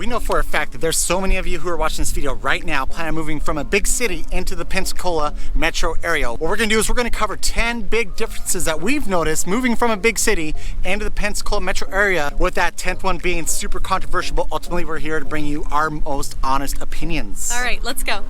we know for a fact that there's so many of you who are watching this video right now plan on moving from a big city into the Pensacola metro area. What we're gonna do is we're gonna cover 10 big differences that we've noticed moving from a big city into the Pensacola metro area, with that 10th one being super controversial, but ultimately we're here to bring you our most honest opinions. All right, let's go.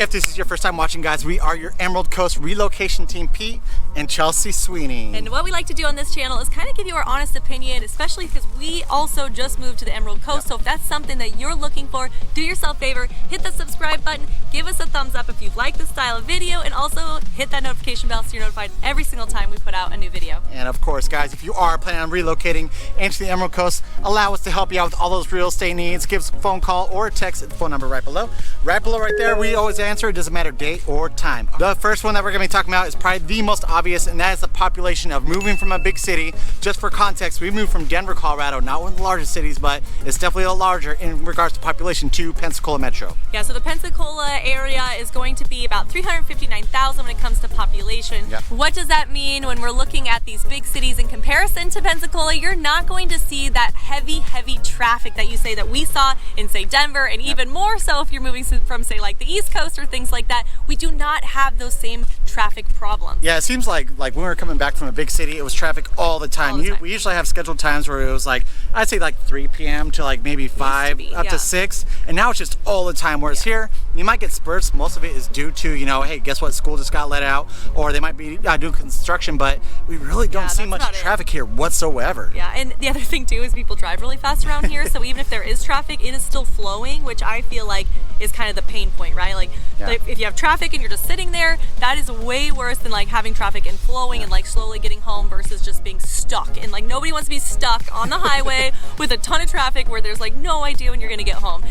If this is your first time watching, guys, we are your Emerald Coast Relocation Team, Pete and Chelsea Sweeney. And what we like to do on this channel is kind of give you our honest opinion, especially because we also just moved to the Emerald Coast. So if that's something that you're looking for, do yourself a favor, hit the subscribe button, give us a thumbs up if you like this style of video, and also hit that notification bell so you're notified every single time we put out a new video. And of course, guys, if you are planning on relocating into the Emerald Coast, allow us to help you out with all those real estate needs. Give us a phone call or a text at the phone number right below. Right below right there, we always answer. It doesn't matter date or time. The first one that we're going to be talking about is probably the most obvious, and that is the population of moving from a big city. Just for context, we moved from Denver, Colorado, not one of the largest cities, but it's definitely a larger in regards to population, to Pensacola Metro. Yeah, so the Pensacola area is going to be about 359,000 when it comes to population. Yep. What does that mean when we're looking at these big cities in comparison to Pensacola? You're not going to see that heavy traffic that you say that we saw in, say, Denver, and even more so if you're moving from, say, like the East Coast or things like that. We do not have those same traffic problems. Yeah, it seems like when we were coming back from a big city, it was traffic all the time. We usually have scheduled times where it was like, I'd say like 3 p.m. to like maybe 5 to 6, and now it's just all the time. Whereas here, you might get spurts. Most of it is due to, you know, hey, guess what, school just got let out, or they might be doing construction, but we really don't see much traffic here whatsoever. Yeah, and the other thing too is people drive really fast around here, so even if there is traffic, it is still flowing, which I feel like is kind of the pain point, right? Like, if you have traffic and you're just sitting there, that is way worse than like having traffic and flowing and like slowly getting home versus just being stuck. And like nobody wants to be stuck on the highway with a ton of traffic where there's like no idea when you're gonna get home.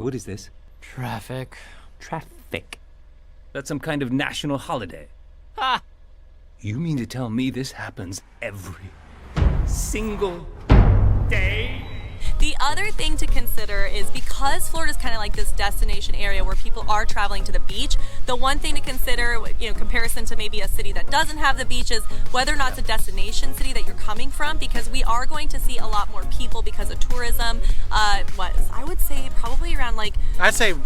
What is this? Traffic. Traffic. That's some kind of national holiday. Ha! You mean to tell me this happens every single day? The other thing to consider is because Florida is kind of like this destination area where people are traveling to the beach, the one thing to consider, you know, comparison to maybe a city that doesn't have the beach, is whether or not it's a destination city that you're coming from, because we are going to see a lot more people because of tourism. I would say probably around like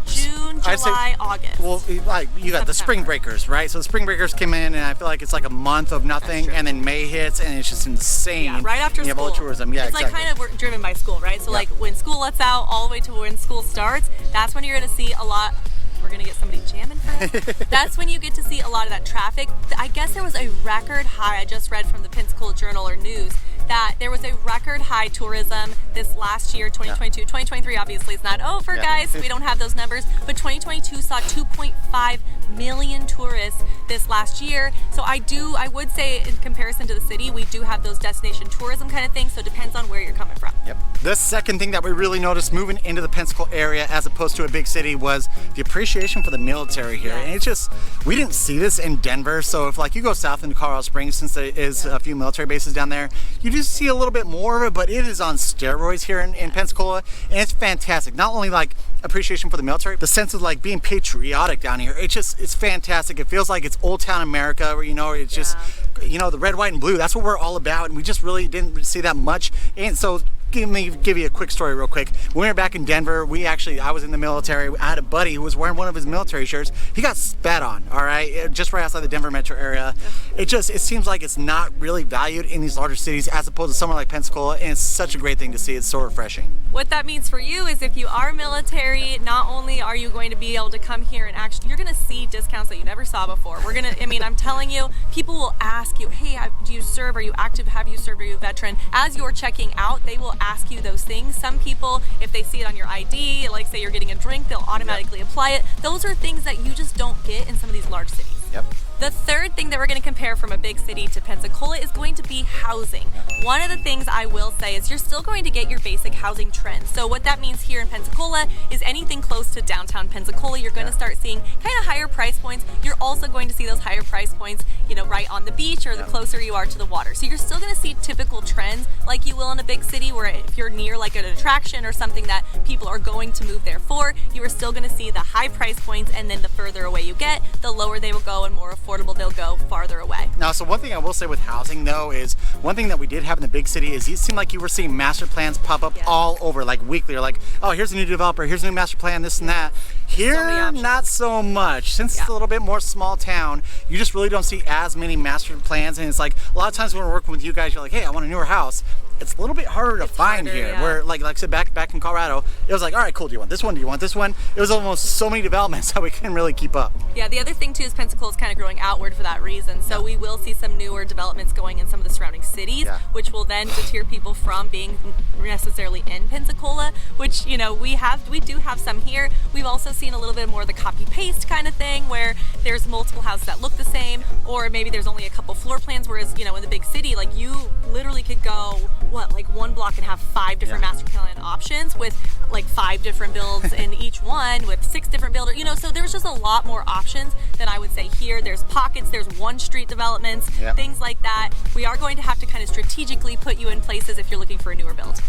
June, July, August. Well, like you got the spring breakers, right? So the spring breakers came in, and I feel like it's like a month of nothing, and then May hits, and it's just insane. Yeah, right after school. You have all the tourism. Yeah, it's like kind of we're driven by school, right? So like when school lets out all the way to when school starts, that's when you're going to see a lot. We're gonna get somebody jamming for us. That's when you get to see a lot of that traffic. I guess there was a record high, I just read from the Pensacola Journal or News, that there was a record high tourism this last year, 2022. 2023 obviously is not over, guys. We don't have those numbers, but 2022 saw 2.5 million tourists this last year. So I would say in comparison to the city, we do have those destination tourism kind of things, so it depends on where you're coming from. Yep. The second thing that we really noticed moving into the Pensacola area as opposed to a big city was the appreciation for the military here. And it's just, we didn't see this in Denver. So if like you go south into Colorado Springs, since there is a few military bases down there, you do see a little bit more of it, but it is on steroids here in Pensacola, and it's fantastic. Not only like appreciation for the military, the sense of like being patriotic down here. It's fantastic. It feels like it's old town America, where, you know, it's just, you know, the red, white, and blue. That's what we're all about, and we just really didn't see that much. And so give you a quick story real quick. When we were back in Denver, I was in the military. I had a buddy who was wearing one of his military shirts. He got spat on, all right, just right outside the Denver metro area. It seems like it's not really valued in these larger cities as opposed to somewhere like Pensacola, and it's such a great thing to see. It's so refreshing. What that means for you is if you are military, not only are you going to be able to come here and actually, you're going to see discounts that you never saw before. I'm telling you, people will ask you, hey, do you serve? Are you active? Have you served? Are you a veteran? As you're checking out, they will ask you those things. Some people, if they see it on your ID, like say you're getting a drink, they'll automatically apply it. Those are things that you just don't get in some of these large cities. Yep. The third thing that we're going to compare from a big city to Pensacola is going to be housing. One of the things I will say is you're still going to get your basic housing trends. So what that means here in Pensacola is anything close to downtown Pensacola, you're going to start seeing kind of higher price points. You're also going to see those higher price points, you know, right on the beach or the closer you are to the water. So you're still going to see typical trends like you will in a big city, where if you're near like an attraction or something that people are going to move there for, you are still going to see the high price points, and then the further away you get, the lower they will go and more affordable they'll go farther away. Now, so one thing I will say with housing though is one thing that we did have in the big city is it seemed like you were seeing master plans pop up all over, like weekly, or like, oh, here's a new developer, here's a new master plan, this and that. Here, not so much. Since it's a little bit more small town, you just really don't see as many master plans, and it's like a lot of times when we're working with you guys, you're like, hey, I want a newer house. It's a little bit harder to find here. Where like I said, back in Colorado, it was like, all right, cool, do you want this one? Do you want this one? It was almost so many developments that we couldn't really keep up. Yeah, the other thing too is Pensacola is kind of growing outward for that reason. So we will see some newer developments going in some of the surrounding cities, which will then deter people from being necessarily in Pensacola, which, you know, we do have some here. We've also seen a little bit more of the copy paste kind of thing, where there's multiple houses that look the same, or maybe there's only a couple floor plans, whereas, you know, in the big city, like you literally could go like one block and have 5 different master plan options with like 5 different builds in each one with 6 different builders, you know, so there's just a lot more options than I would say here. There's pockets, there's one street developments, things like that. We are going to have to kind of strategically put you in places if you're looking for a newer build.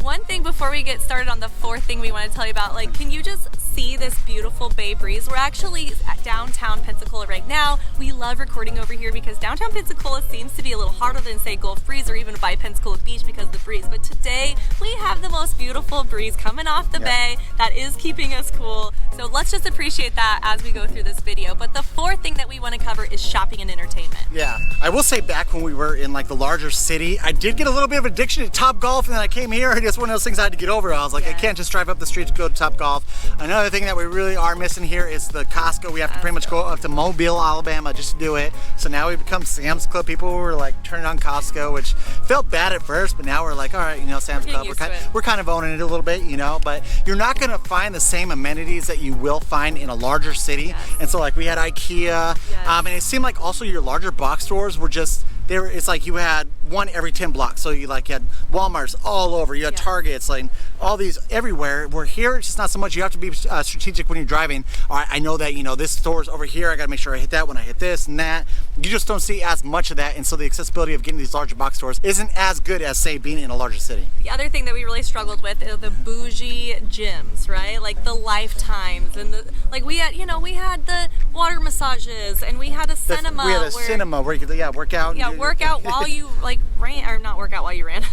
One thing before we get started on the fourth thing we want to tell you about, like, can you just see this beautiful bay breeze? We're actually at downtown Pensacola right now. We love recording over here because downtown Pensacola seems to be a little harder than, say, Gulf Breeze or even by Pensacola Beach because of the breeze. But today we have the most beautiful breeze coming off the bay that is keeping us cool. So let's just appreciate that as we go through this video. But the fourth thing that we want to cover is shopping and entertainment. Yeah, I will say back when we were in like the larger city, I did get a little bit of addiction to Top Golf, and then I came here and it's one of those things I had to get over. I was like, I can't just drive up the street to go to Top Golf. Another thing that we really are missing here is the Costco. We have to pretty much go up to Mobile, Alabama just to do it. So now we've become Sam's Club people. We're like turning on Costco, which felt bad at first, but now we're like, all right, you know, Sam's Club, we're kind of owning it a little bit, you know, but you're not going to find the same amenities that you will find in a larger city. And so like we had IKEA, and it seemed like also your larger box stores were just, it's like you had one every 10 blocks. So you like had Walmarts all over, you had Targets, like all these everywhere. We're here, it's just not so much. You have to be strategic when you're driving. All right, I know that, you know, this store's over here, I gotta make sure I hit that when I hit this and that. You just don't see as much of that, and so the accessibility of getting these larger box stores isn't as good as, say, being in a larger city. The other thing that we really struggled with are the bougie gyms, right? Like the Lifetimes, and the, like we had, you know, we had the water massages, and we had a cinema. We had a cinema where you could, work out. Yeah, work out while you like ran, or not work out while you ran.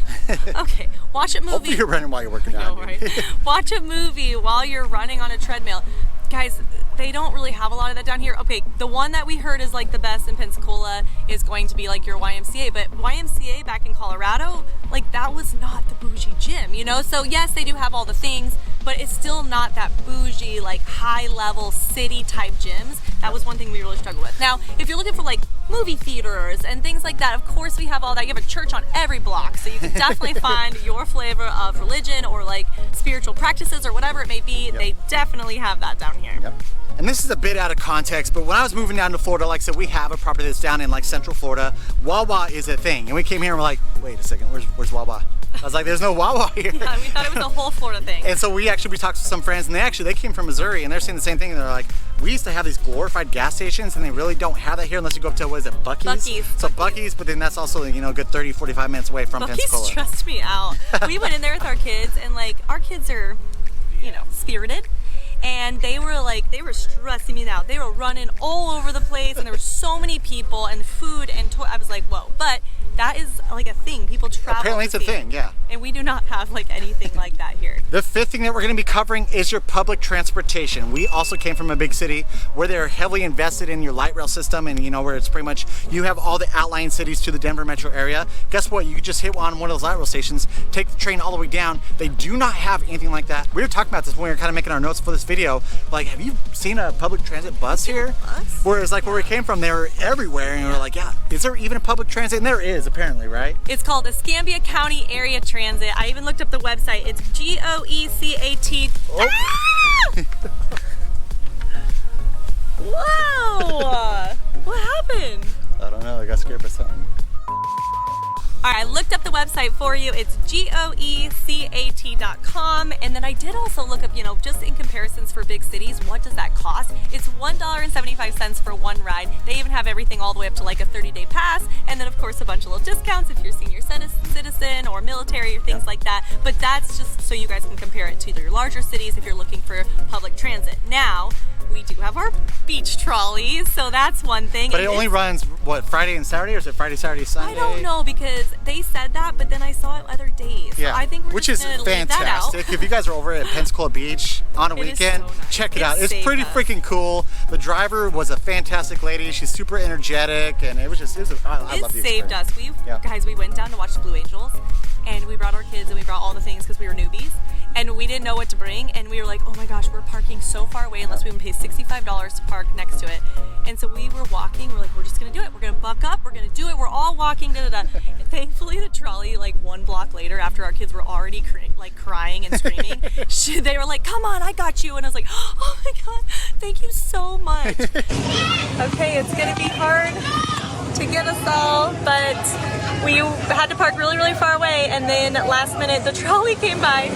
Okay, watch a movie. Hopefully you're running while you're working out. No, right? Watch a movie while you're running on a treadmill. Guys, they don't really have a lot of that down here. Okay, the one that we heard is like the best in Pensacola is going to be like your YMCA, but YMCA back in Colorado, like that was not the bougie gym, you know? So yes, they do have all the things, but it's still not that bougie, like high level city type gyms. That was one thing we really struggled with. Now, if you're looking for like movie theaters and things like that, of course we have all that. You have a church on every block, so you can definitely find your flavor of religion or like spiritual practices or whatever it may be. They definitely have that down here. And this is a bit out of context, but when I was moving down to Florida, like I said, we have a property that's down in like Central Florida. Wawa is a thing. And we came here and we're like, wait a second, where's Wawa? I was like, there's no Wawa here. Yeah, we thought it was a whole Florida thing. And so we talked to some friends, and they came from Missouri, and they're saying the same thing. And they're like, we used to have these glorified gas stations, and they really don't have that here unless you go up to, what is it, Buc-ee's? So Buc-ee's, but then that's also, you know, a good 30, 45 minutes away from Pensacola. Buc-ee's stressed me out. We went in there with our kids, and like, our kids are, you know, spirited. And they were stressing me out. They were running all over the place, and there were so many people and food and I was like, whoa. But that is like a thing. People travel. Apparently it's a thing, yeah. And we do not have like anything like that here. The fifth thing that we're going to be covering is your public transportation. We also came from a big city where they're heavily invested in your light rail system, and you know, where it's pretty much, you have all the outlying cities to the Denver metro area. Guess what? You could just hit on one of those light rail stations, take the train all the way down. They do not have anything like that. We were talking about this when we were kind of making our notes for this video. Like, have you seen a public transit bus here? Whereas like where we came from, they were everywhere, and we were like, yeah, is there even a public transit? And there is, apparently, right? It's called Escambia County Area Transit. I even looked up the website. It's GOECAT. Oh. Ah! Whoa! What happened happened? I don't know. I got scared by something. All right, I looked up the website for you. It's goecat.com. And then I did also look up, just in comparisons for big cities, what does that cost? It's $1.75 for one ride. They even have everything all the way up to like a 30-day pass. And then, of course, a bunch of little discounts if you're senior citizen or military or things like that. But that's just so you guys can compare it to your larger cities if you're looking for public transit. Now, we do have our beach trolleys, so that's one thing. But it only runs, what, Friday and Saturday, or is it Friday, Saturday, Sunday? I don't know, because they said that, but then I saw it other days. So Yeah, I think we're which just is gonna leave that fantastic. out. If you guys are over at Pensacola Beach on a It is weekend, so nice. check it It out. It's saved pretty us. freaking cool. The driver was a fantastic lady. She's super energetic, and I love the saved experience. us. Yeah. Guys, we went down to watch the Blue Angels, and we brought our kids and we brought all the things because we were newbies, and we didn't know what to bring, and we were like, oh my gosh, we're parking so far away unless we can pay $65 to park next to it. And so we were walking, we're like, we're just gonna do it. We're gonna buck up, we're gonna do it. We're all walking, da-da-da. Thankfully, the trolley, like 1 block later, after our kids were already crying and screaming, they were like, come on, I got you. And I was like, oh my God, thank you so much. Okay, it's gonna be hard to get us all, but we had to park really, really far away, and then last minute the trolley came by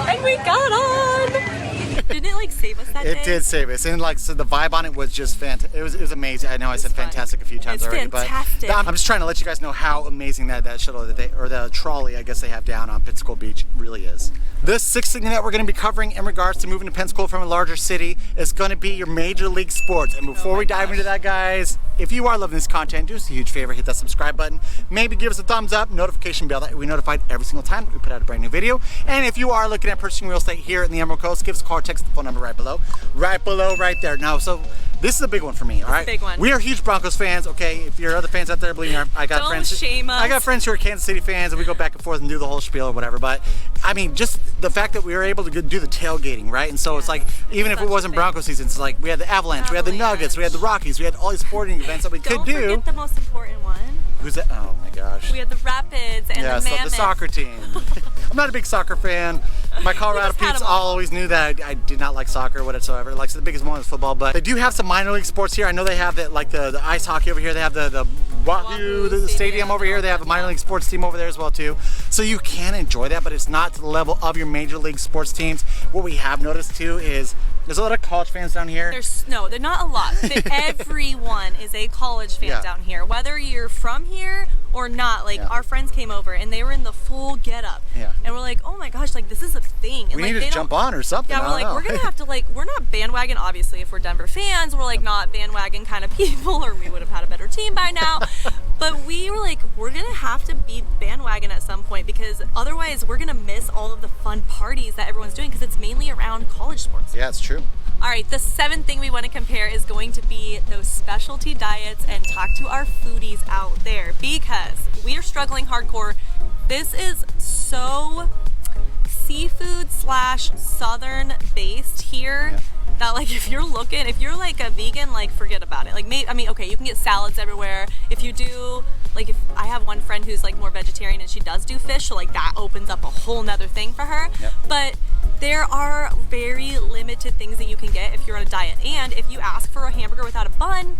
and we got on. Didn't it save us that day? It did save us, and so the vibe on it was just fantastic. It was amazing. I know I said fun. fantastic a few times It's already, fantastic. but I'm just trying to let you guys know how amazing that shuttle or the trolley, I guess they have down on Pensacola Beach really is. The sixth thing that we're going to be covering in regards to moving to Pensacola from a larger city is going to be your major league sports. And before we dive into that, guys, if you are loving this content, do us a huge favor, hit that subscribe button. Maybe give us a thumbs up, notification bell, that we notified every single time that we put out a brand new video. And if you are looking at purchasing real estate here in the Emerald Coast, give us a call or text the phone number right below, right there. Now, so this is a big one for me, all right? Big one. We are huge Broncos fans, okay? If you're other fans out there, believe me, I got Don't friends. shame us. I got friends who are Kansas City fans, and we go back and forth and do the whole spiel or whatever. But I mean, just the fact that we were able to do the tailgating, right? And so it's like, even if it such a wasn't thing. Broncos season, it's like we had the Avalanche, we had the Nuggets, we had the Rockies, we had all these sporting events that we could Don't do. forget the most important one. Who's that? Oh my gosh. We had the Rapids and Yeah, the so Mammoths. the soccer team. I'm not a big soccer fan. My Colorado just had peeps them all. always knew that I did not like soccer whatsoever. Like, so the biggest one is football, but they do have some minor league sports here. I know they have that, like the ice hockey over here. They have the Wahoo, the stadium over here. They have a minor league sports team over there as well too. So you can enjoy that, but it's not to the level of your major league sports teams. What we have noticed too is there's a lot of college fans down here. They're not a lot. But everyone is a college fan down here, whether you're from here or not. Our friends came over and they were in the full getup. Yeah. And we're like, oh my gosh, this is a thing. And We need to jump on or something. Yeah, I we're don't know. we're gonna have to we're not bandwagon, obviously. If we're Denver fans, we're not bandwagon kind of people, or we would have had a better team by now. But we were we're gonna have to be bandwagon at some point, because otherwise we're gonna miss all of the fun parties that everyone's doing, because it's mainly around college sports. Yeah, it's true. All right, the seventh thing we want to compare is going to be those specialty diets, and talk to our foodies out there, because we are struggling hardcore. This is so seafood / southern based here. That if you're a vegan, forget about it. Okay, you can get salads everywhere. If you do, if I have one friend who's more vegetarian and she does do fish, so that opens up a whole nother thing for her. Yep. But there are very limited things that you can get if you're on a diet. And if you ask for a hamburger without a bun,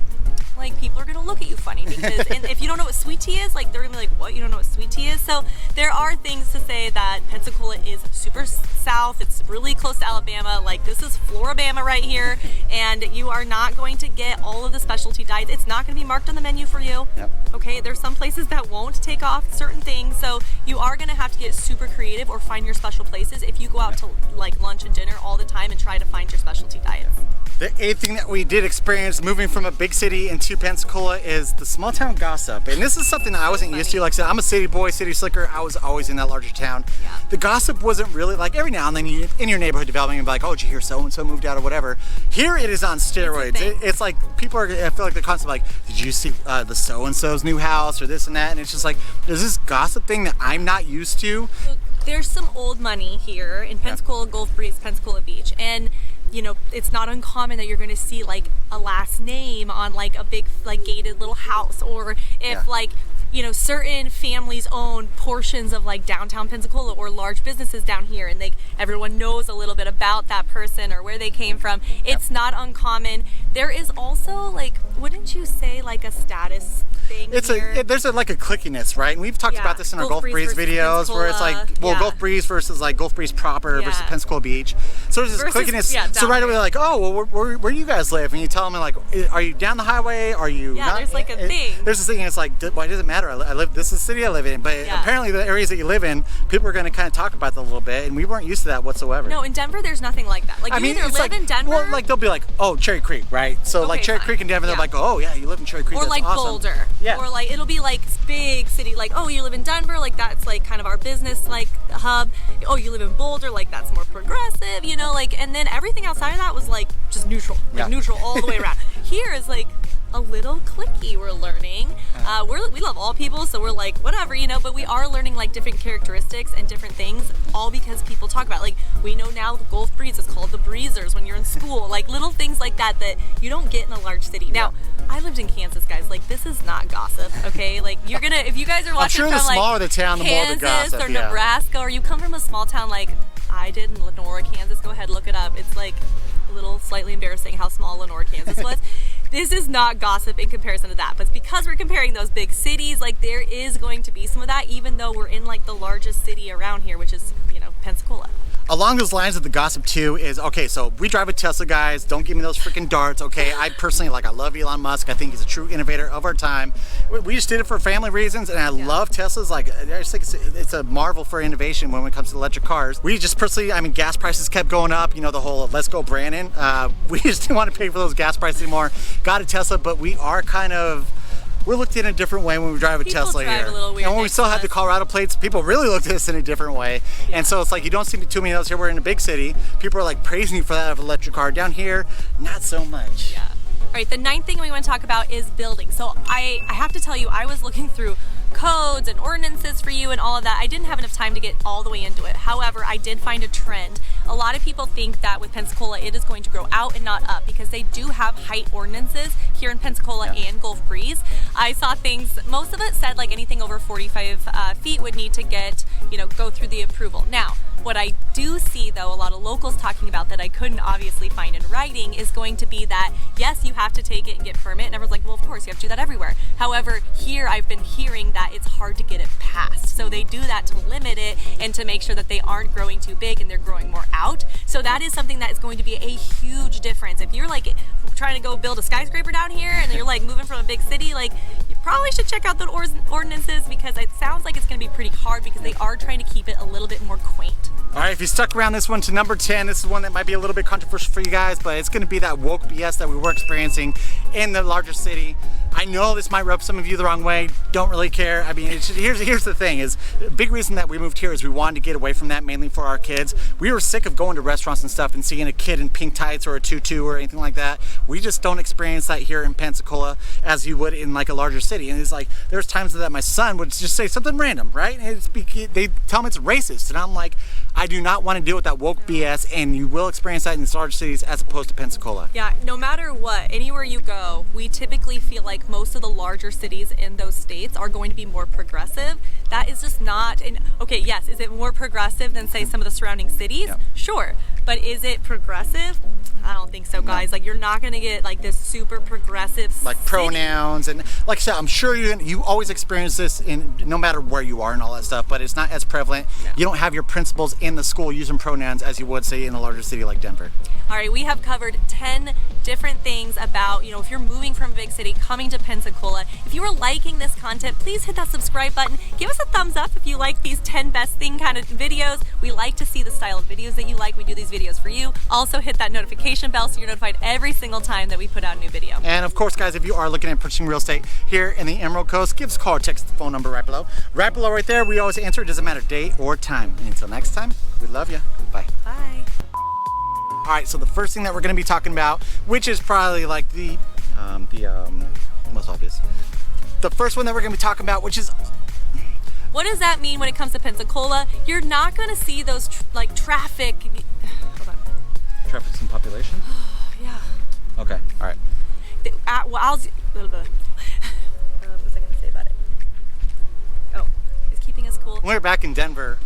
people are gonna look at you funny, because and if you don't know what sweet tea is, they're gonna be like, what, you don't know what sweet tea is? So there are things to say that Pensacola is super south. It's really close to Alabama. This is Floribama right here, and you are not going to get all of the specialty diets. It's not gonna be marked on the menu for you. Yep. Okay, there's some places that won't take off certain things, so you are gonna have to get super creative or find your special places if you go out to lunch and dinner all the time and try to find your specialty diets. The eighth thing that we did experience moving from a big city into Pensacola is the small town gossip. And this is something I wasn't used to. Like I said, I'm a city boy, city slicker. I was always in that larger town. Yeah. The gossip wasn't really every now and then you, in your neighborhood development, you'd be like, oh, did you hear so-and-so moved out or whatever. Here it is on steroids. It's people are, I feel like they're constantly did you see the so-and-so's new house or this and that? And it's just there's this gossip thing that I'm not used to. There's some old money here in Pensacola, Gulf Breeze, Pensacola Beach, and it's not uncommon that you're going to see a last name on a big gated little house, or if you know, certain families own portions of like downtown Pensacola or large businesses down here, and everyone knows a little bit about that person or where they came from. It's not uncommon. There is also, like, wouldn't you say, like a status thing here? There's like a clickiness, right? And we've talked about this in our Gulf Breeze videos, where it's like, Gulf Breeze versus like Gulf Breeze proper versus Pensacola Beach. So there's this clickiness. So right away, like, oh, well, where do you guys live? And you tell them, like, are you down the highway? Are you not? There's like a thing. There's this thing, and it's like, why does it matter? I live, this is the city I live in. But apparently the areas that you live in, people are going to kind of talk about that a little bit, and we weren't used to that whatsoever. No, in Denver, there's nothing like that. Like, you either live in Denver. Well, like, they'll be like, oh, Cherry Creek, right? So like Cherry Creek in Denver, they're like, oh yeah, you live in Cherry Creek. Or that's like awesome. Boulder. Yeah. Or like, it'll be like big city, like, oh, you live in Denver, like that's like kind of our business like hub. Oh, you live in Boulder, like that's more progressive, you know, like, and then everything outside of that was like just neutral, like neutral all the way around. Here is like a little cliquey, we're learning. We love all people, so we're like, whatever, you know, but we are learning like different characteristics and different things, all because people talk about, like, we know now the Gulf Breeze is called the Breezers when you're in school, like little things like that that you don't get in a large city. Now, I lived in Kansas, guys, like this is not gossip, okay? Like, you're gonna, if you guys are watching from like smaller the town, the more the gossip, or Nebraska, or you come from a small town like I did in Lenora, Kansas, go ahead, look it up. It's like a little slightly embarrassing how small Lenora, Kansas was. This is not gossip in comparison to that, but because we're comparing those big cities, like there is going to be some of that, even though we're in like the largest city around here, which is, you know, Pensacola. Along those lines of the gossip too is, okay, so we drive a Tesla, guys. Don't give me those freaking darts, okay? I personally, like, I love Elon Musk. I think he's a true innovator of our time. We just did it for family reasons, and I love Teslas. Like, I just think it's a marvel for innovation when it comes to electric cars. We just personally, I mean, gas prices kept going up. You know, the whole let's go Brandon. We just didn't want to pay for those gas prices anymore. Got a Tesla, but we are kind of, we're looked at in a different way when we drive a Tesla here. And when we still have the Colorado plates, people really look at us in a different way. And so it's like, you don't see too many of those here. We're in a big city. People are like praising you for that of electric car. Down here, not so much. Yeah. All right, the ninth thing we want to talk about is building. So I have to tell you, I was looking through codes and ordinances for you and all of that. I didn't have enough time to get all the way into it. However, I did find a trend. A lot of people think that with Pensacola, it is going to grow out and not up because they do have height ordinances here in Pensacola and Gulf Breeze. I saw things, most of it said like anything over 45 feet would need to get, you know, go through the approval. Now, what I do see though, a lot of locals talking about that I couldn't obviously find in writing is going to be that, yes, you have to take it and get permit. And everyone's like, well, of course, you have to do that everywhere. However, here I've been hearing that it's hard to get it passed. So they do that to limit it and to make sure that they aren't growing too big and they're growing more out. So that is something that is going to be a huge difference. If you're like trying to go build a skyscraper down here and you're like moving from a big city, like you probably should check out the ordinances because it sounds like it's going to be pretty hard because they are trying to keep it a little bit more quaint. All right, if you stuck around this one to number 10, this is one that might be a little bit controversial for you guys, but it's gonna be that woke BS that we were experiencing in the larger city. I know this might rub some of you the wrong way, don't really care. I mean, here's the thing is, the big reason that we moved here is we wanted to get away from that, mainly for our kids. We were sick of going to restaurants and stuff and seeing a kid in pink tights or a tutu or anything like that. We just don't experience that here in Pensacola as you would in like a larger city. And it's like, there's times that my son would just say something random, right? And they tell him it's racist. And I'm like, I do not want to deal with that woke BS, and you will experience that in these large cities as opposed to Pensacola. Yeah, no matter what, anywhere you go, we typically feel like most of the larger cities in those states are going to be more progressive. That is just not, okay, yes, is it more progressive than say some of the surrounding cities? Yeah. Sure, but is it progressive? I don't think so, guys. Like, you're not gonna get like this super progressive like city. Pronouns, and like I said, I'm sure you always experience this in no matter where you are and all that stuff, but it's not as prevalent. No. You don't have your principals in the school using pronouns as you would say in a larger city like Denver. All right, we have covered 10 different things about, you know, if you're moving from a big city, coming to Pensacola. If you are liking this content, please hit that subscribe button. Give us a thumbs up if you like these 10 best thing kind of videos. We like to see the style of videos that you like. We do these videos for you. Also hit that notification bell so you're notified every single time that we put out a new video. And of course, guys, if you are looking at purchasing real estate here in the Emerald Coast, give us a call or text the phone number right below. Right below right there, we always answer. It doesn't matter day or time. And until next time, we love you. Bye. Bye. All right, so the first thing that we're going to be talking about, which is probably like the most obvious. The first one that we're going to be talking about, which is... What does that mean when it comes to Pensacola? You're not going to see those like traffic... Hold on. Traffic and population? Yeah. Okay, all right. What was I going to say about it? when we were back in Denver,